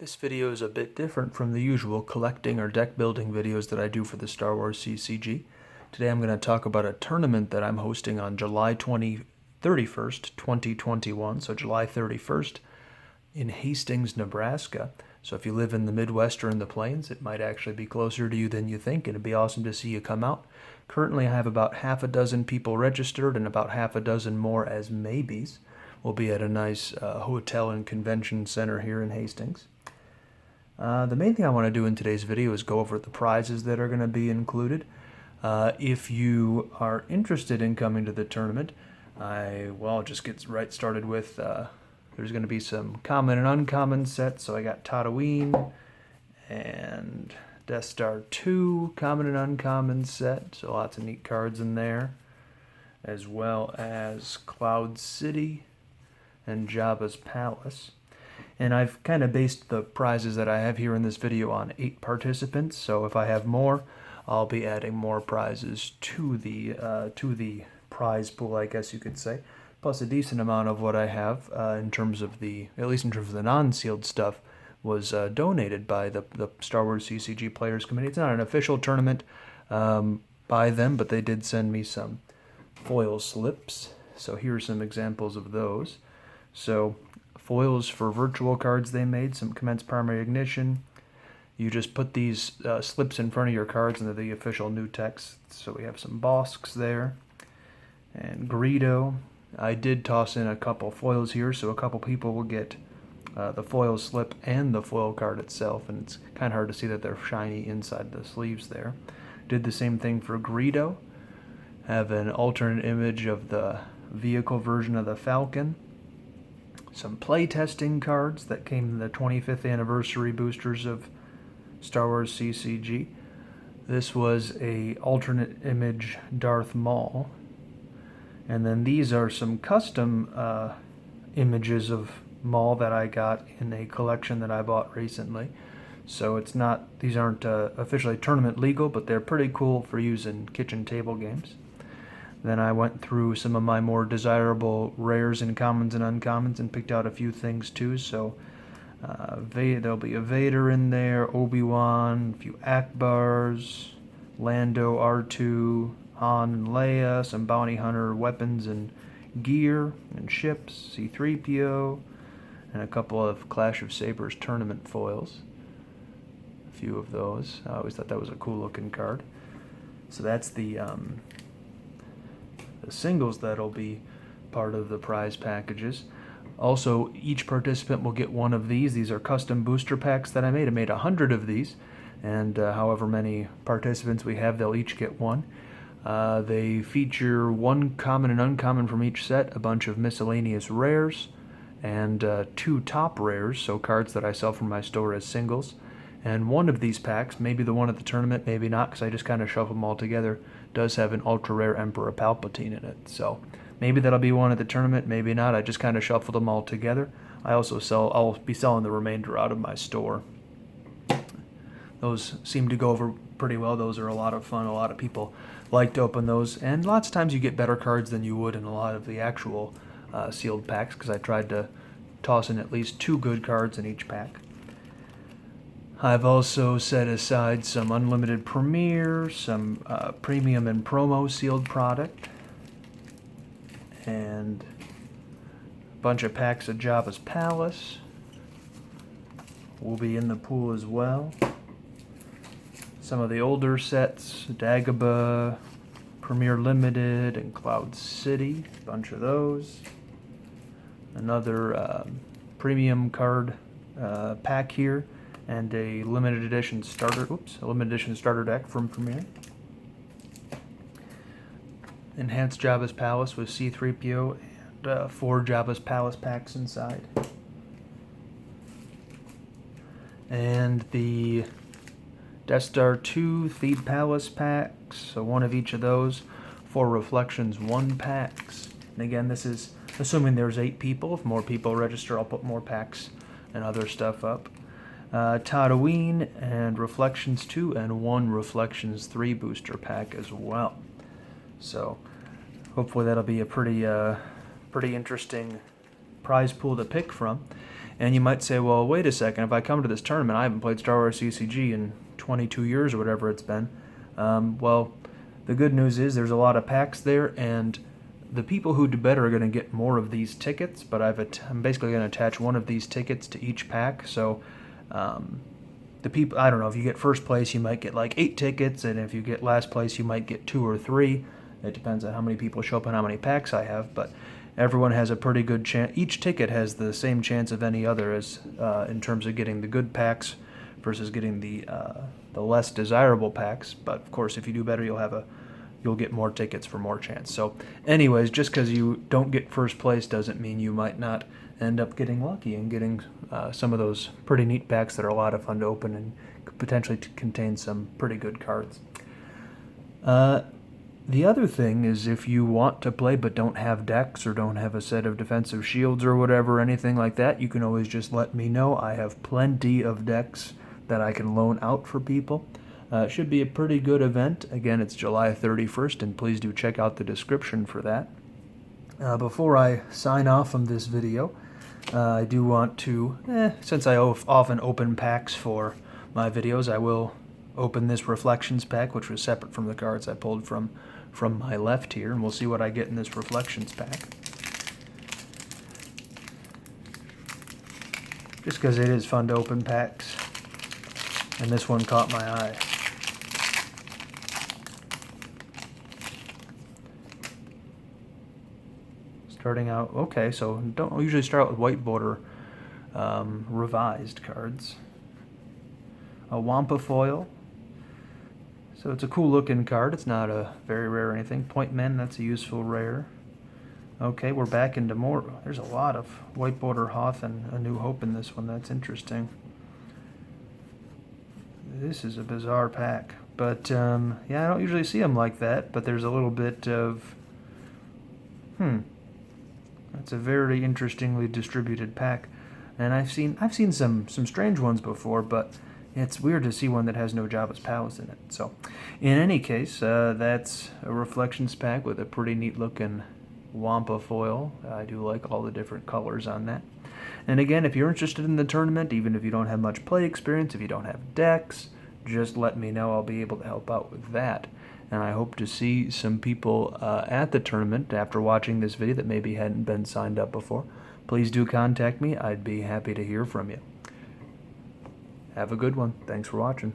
This video is a bit different from the usual collecting or deck building videos that I do for the Star Wars CCG. Today I'm going to talk about a tournament that I'm hosting on July 31st, 2021, so July 31st in Hastings, Nebraska. So if you live in the Midwest or in the Plains, it might actually be closer to you than you think, and it'd be awesome to see you come out. Currently I have about half a dozen people registered and about half a dozen more as maybes. We'll be at a nice hotel and convention center here in Hastings. The main thing I want to do in today's video is go over the prizes that are going to be included. If you are interested in coming to the tournament, I'll just get right started with, there's going to be some common and uncommon sets. So I got Tatooine and Death Star 2, common and uncommon set. So lots of neat cards in there. As well as Cloud City and Jabba's Palace. And I've kind of based the prizes that I have here in this video on 8 participants. So if I have more, I'll be adding more prizes to the prize pool, I guess you could say. Plus a decent amount of what I have in terms of at least in terms of the non-sealed stuff, was donated by the Star Wars CCG Players Committee. It's not an official tournament by them, but they did send me some foil slips. So here are some examples of those. So foils for virtual cards they made, some Commence Primary Ignition. You just put these slips in front of your cards and they're the official new text. So we have some Bosks there. And Greedo. I did toss in a couple foils here, so a couple people will get the foil slip and the foil card itself, and it's kind of hard to see that they're shiny inside the sleeves there. Did the same thing for Greedo. Have an alternate image of the vehicle version of the Falcon. Some playtesting cards that came in the 25th anniversary boosters of Star Wars CCG. This was a alternate image Darth Maul. And then these are some custom images of Maul that I got in a collection that I bought recently. So these aren't officially tournament legal, but they're pretty cool for use in kitchen table games. Then I went through some of my more desirable rares and commons and uncommons and picked out a few things too. So there'll be a Vader in there, Obi-Wan, a few Akbars, Lando, R2, Han and Leia, some bounty hunter weapons and gear and ships, C-3PO, and a couple of Clash of Sabers tournament foils. A few of those. I always thought that was a cool looking card. So that's the singles that'll be part of the prize packages. Also, each participant will get one of these. These are custom booster packs that I made. I made 100 of these, and however many participants we have, they'll each get one. They feature one common and uncommon from each set, a bunch of miscellaneous rares, and 2 top rares, so cards that I sell from my store as singles. And one of these packs, maybe the one at the tournament, maybe not, because I just kind of shuffle them all together, does have an ultra rare Emperor Palpatine in it. So maybe that'll be one at the tournament, maybe not. I just kind of shuffled them all together. I'll be selling the remainder out of my store. Those seem to go over pretty well. Those are a lot of fun. A lot of people like to open those. And lots of times you get better cards than you would in a lot of the actual sealed packs, because I tried to toss in at least 2 good cards in each pack. I've also set aside some unlimited Premier, some premium and promo sealed product, and a bunch of packs of Jabba's Palace will be in the pool as well. Some of the older sets, Dagobah, Premier Limited, and Cloud City, a bunch of those. Another premium card pack here. And a limited edition starter deck from Premier. Enhanced Jabba's Palace with C-3PO and 4 Jabba's Palace packs inside. And the Death Star 2 Theed Palace packs, so 1 of each of those. 4 Reflections 1 packs. And again, this is assuming there's 8 people. If more people register, I'll put more packs and other stuff up. Tatooine and Reflections 2 and 1 Reflections 3 booster pack as well. So hopefully that'll be a pretty interesting prize pool to pick from. And you might say, well, wait a second, if I come to this tournament, I haven't played Star Wars CCG in 22 years or whatever it's been. Well, the good news is there's a lot of packs there, and the people who do better are going to get more of these tickets, but I'm basically going to attach one of these tickets to each pack. So the people, I don't know, if you get first place, you might get like 8 tickets, and if you get last place, you might get 2 or 3. It depends on how many people show up and how many packs I have, but everyone has a pretty good chance. Each ticket has the same chance of any other as in terms of getting the good packs versus getting the less desirable packs. But of course, if you do better, you'll get more tickets for more chance. So anyways, just because you don't get first place doesn't mean you might not end up getting lucky and getting some of those pretty neat packs that are a lot of fun to open and could potentially contain some pretty good cards. The other thing is, if you want to play but don't have decks or don't have a set of defensive shields or whatever, anything like that, you can always just let me know. I have plenty of decks that I can loan out for people. It should be a pretty good event. Again, it's July 31st, and please do check out the description for that. Before I sign off from this video, I do want to, since I often open packs for my videos, I will open this Reflections pack, which was separate from the cards I pulled from my left here, and we'll see what I get in this Reflections pack. Just because it is fun to open packs, and this one caught my eye. Starting out, okay, so don't usually start out with white border revised cards. A Wampa foil. So it's a cool looking card. It's not a very rare or anything. Point Men, that's a useful rare. Okay, we're back into more. There's a lot of white border Hoth and A New Hope in this one. That's interesting. This is a bizarre pack. But, yeah, I don't usually see them like that. But there's a little bit of... That's a very interestingly distributed pack. And I've seen some strange ones before, but it's weird to see one that has no Jabba's Palace in it. So, in any case, that's a Reflections pack with a pretty neat looking Wampa foil. I do like all the different colors on that. And again, if you're interested in the tournament, even if you don't have much play experience, if you don't have decks, just let me know. I'll be able to help out with that. And I hope to see some people at the tournament after watching this video that maybe hadn't been signed up before. Please do contact me. I'd be happy to hear from you. Have a good one. Thanks for watching.